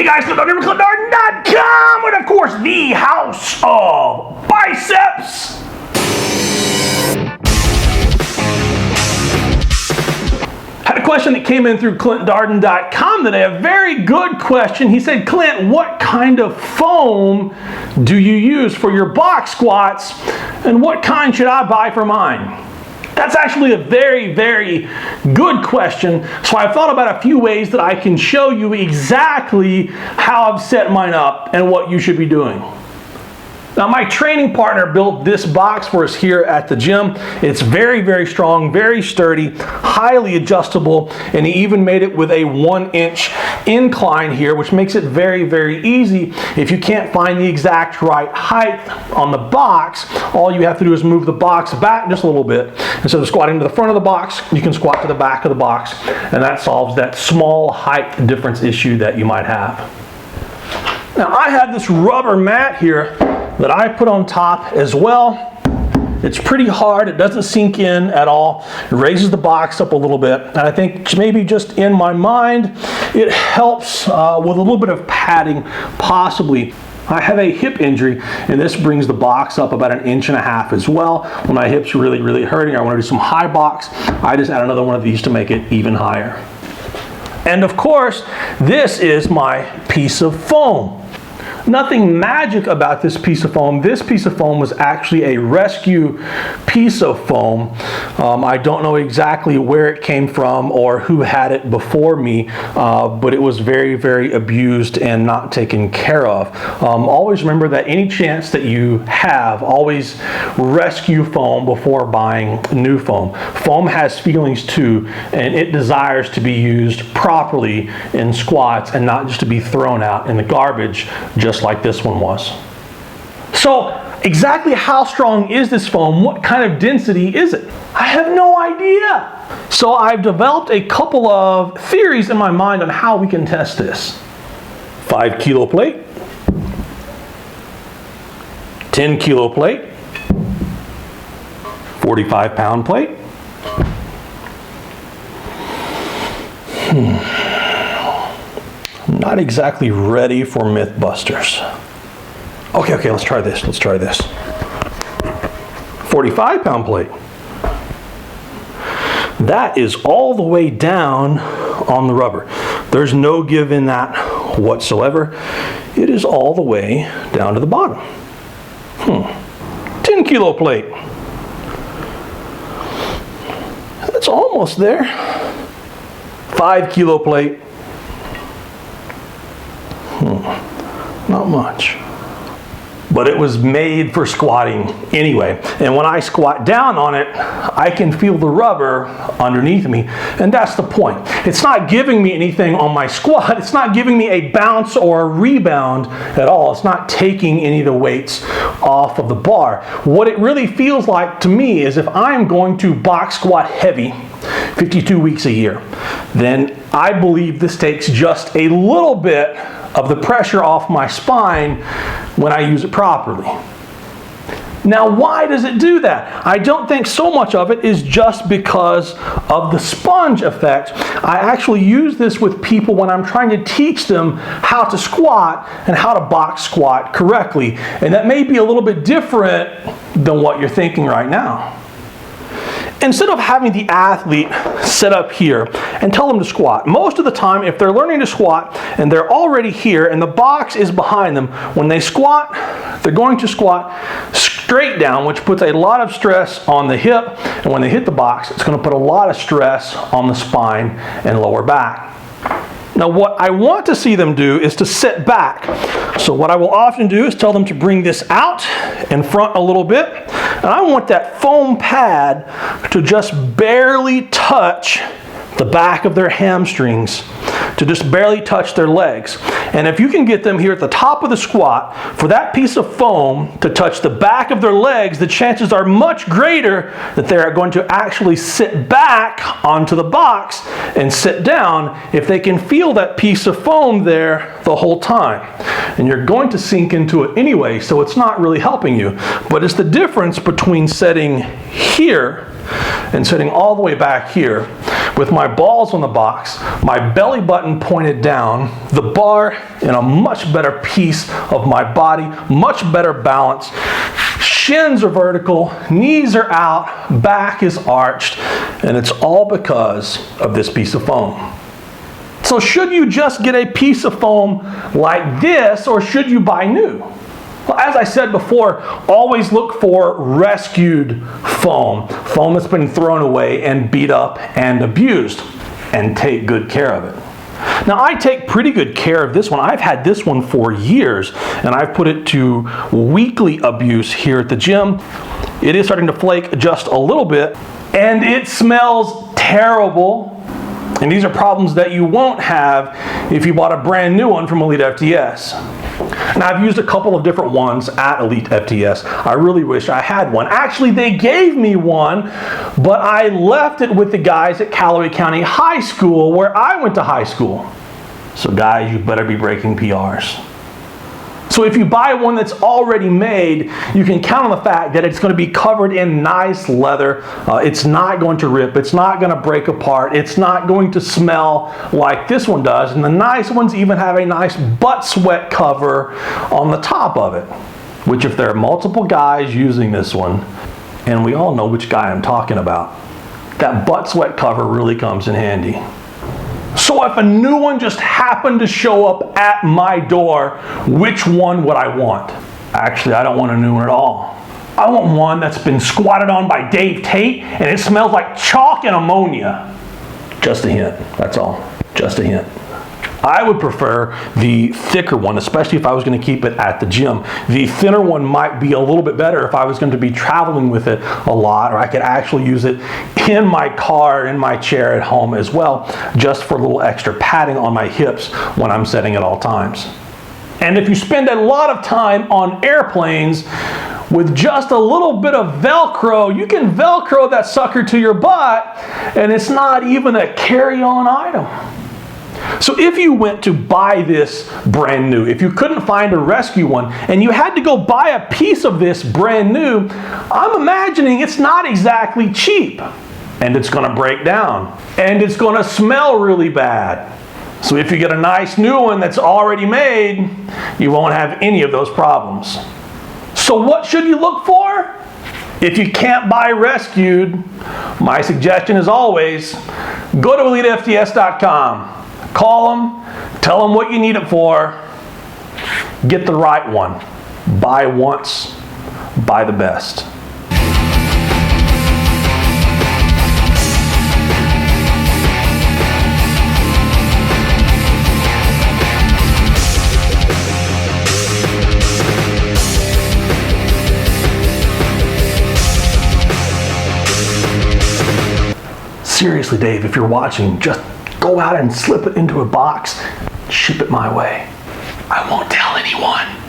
guys, ClintDarden.com, and of course, the House of Biceps. Had a question that came in through ClintDarden.com today, a very good question. He said, Clint, what kind of foam do you use for your box squats, and what kind should I buy for mine? That's actually a very, very good question. So I've thought about a few ways that I can show you exactly how I've set mine up and what you should be doing. Now, my training partner built this box for us here at the gym. It's very, very strong, very sturdy, highly adjustable, and he even made it with a 1-inch incline here, which makes it very, very easy. If you can't find the exact right height on the box, all you have to do is move the box back just a little bit. Instead of squatting to the front of the box, you can squat to the back of the box, and that solves that small height difference issue that you might have. Now, I have this rubber mat here that I put on top as well. It's pretty hard, it doesn't sink in at all. It raises the box up a little bit. And I think maybe just in my mind, it helps with a little bit of padding, possibly. I have a hip injury, and this brings the box up about 1.5 inches as well. When my hip's really, really hurting, I want to do some high box, I just add another one of these to make it even higher. And of course, this is my piece of foam. Nothing magic about this piece of foam. This piece of foam was actually a rescue piece of foam. I don't know exactly where it came from or who had it before me, but it was very, very abused and not taken care of. Always remember that any chance that you have, always rescue foam before buying new foam. Foam has feelings too, and it desires to be used properly in squats and not just to be thrown out in the garbage just like this one was. So exactly how strong is this foam? What kind of density is it? I have no idea. So I've developed a couple of theories in my mind on how we can test this. 5 kilo plate, 10 kilo plate, 45 pound plate. I'm not exactly ready for Mythbusters. Okay, let's try this. 45 pound plate. That is all the way down on the rubber. There's no give in that whatsoever. It is all the way down to the bottom. 10 kilo plate. That's almost there. 5 kilo plate. Not much. But it was made for squatting anyway. And when I squat down on it, I can feel the rubber underneath me. And that's the point. It's not giving me anything on my squat. It's not giving me a bounce or a rebound at all. It's not taking any of the weights off of the bar. What it really feels like to me is if I'm going to box squat heavy 52 weeks a year, then I believe this takes just a little bit of the pressure off my spine when I use it properly. Now, why does it do that? I don't think so much of it is just because of the sponge effect. I actually use this with people when I'm trying to teach them how to squat and how to box squat correctly. And that may be a little bit different than what you're thinking right now. Instead of having the athlete sit up here and tell them to squat, most of the time if they're learning to squat and they're already here and the box is behind them, when they squat, they're going to squat straight down, which puts a lot of stress on the hip, and when they hit the box, it's going to put a lot of stress on the spine and lower back. Now, what I want to see them do is to sit back. So what I will often do is tell them to bring this out in front a little bit, and I want that foam pad to just barely touch the back of their hamstrings, to just barely touch their legs. And if you can get them here at the top of the squat for that piece of foam to touch the back of their legs, the chances are much greater that they're going to actually sit back onto the box and sit down if they can feel that piece of foam there the whole time. And you're going to sink into it anyway, so it's not really helping you. But it's the difference between setting here and sitting all the way back here, with my balls on the box, my belly button pointed down, the bar in a much better piece of my body, much better balance. Shins are vertical, knees are out, back is arched, and it's all because of this piece of foam. So should you just get a piece of foam like this, or should you buy new? Well, as I said before, always look for rescued foam, foam that's been thrown away and beat up and abused, and take good care of it. Now, I take pretty good care of this one. I've had this one for years, and I've put it to weekly abuse here at the gym. It is starting to flake just a little bit, and it smells terrible. And these are problems that you won't have if you bought a brand new one from Elite FTS. Now, I've used a couple of different ones at Elite FTS. I really wish I had one. Actually, they gave me one, but I left it with the guys at Callaway County High School, where I went to high school. So guys, you better be breaking PRs. So if you buy one that's already made, you can count on the fact that it's going to be covered in nice leather. It's not going to rip. It's not going to break apart. It's not going to smell like this one does. And the nice ones even have a nice butt sweat cover on the top of it, which if there are multiple guys using this one, and we all know which guy I'm talking about, that butt sweat cover really comes in handy. So if a new one just happened to show up at my door, which one would I want? Actually, I don't want a new one at all. I want one that's been squatted on by Dave Tate and it smells like chalk and ammonia. Just a hint, that's all. Just a hint. I would prefer the thicker one, especially if I was going to keep it at the gym. The thinner one might be a little bit better if I was going to be traveling with it a lot, or I could actually use it in my car, in my chair at home as well, just for a little extra padding on my hips when I'm setting at all times. And if you spend a lot of time on airplanes, with just a little bit of Velcro, you can Velcro that sucker to your butt, and it's not even a carry-on item. So if you went to buy this brand new, if you couldn't find a rescue one, and you had to go buy a piece of this brand new, I'm imagining it's not exactly cheap. And it's going to break down. And it's going to smell really bad. So if you get a nice new one that's already made, you won't have any of those problems. So what should you look for? If you can't buy rescued, my suggestion is always, go to EliteFTS.com. Call them, tell them what you need it for, get the right one. Buy once, buy the best. Seriously, Dave, if you're watching, just go out and slip it into a box, ship it my way. I won't tell anyone.